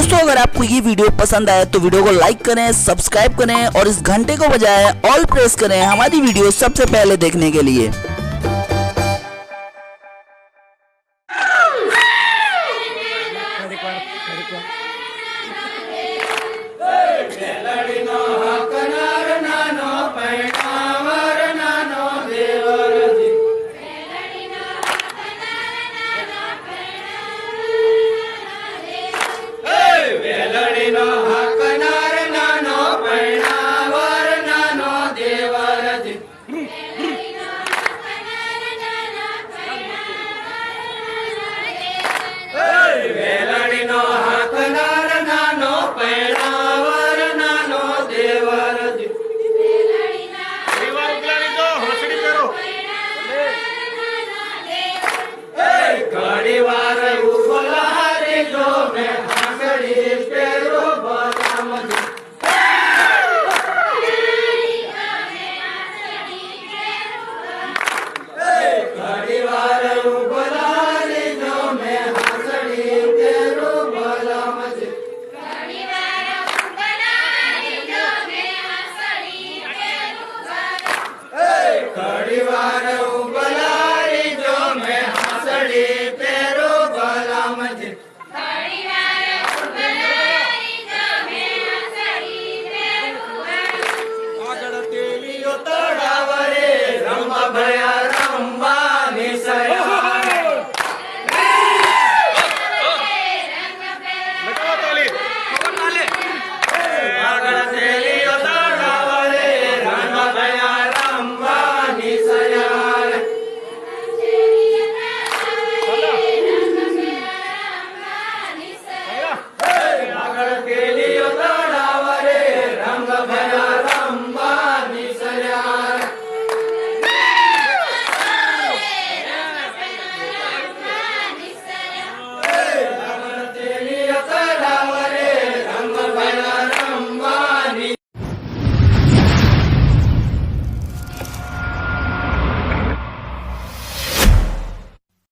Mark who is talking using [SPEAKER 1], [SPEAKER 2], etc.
[SPEAKER 1] दोस्तों अगर आपको ये वीडियो पसंद आए तो वीडियो को लाइक करें, सब्सक्राइब करें और इस घंटे को बजाएं, ऑल प्रेस करें हमारी वीडियो सबसे पहले देखने के लिए।
[SPEAKER 2] लड़ी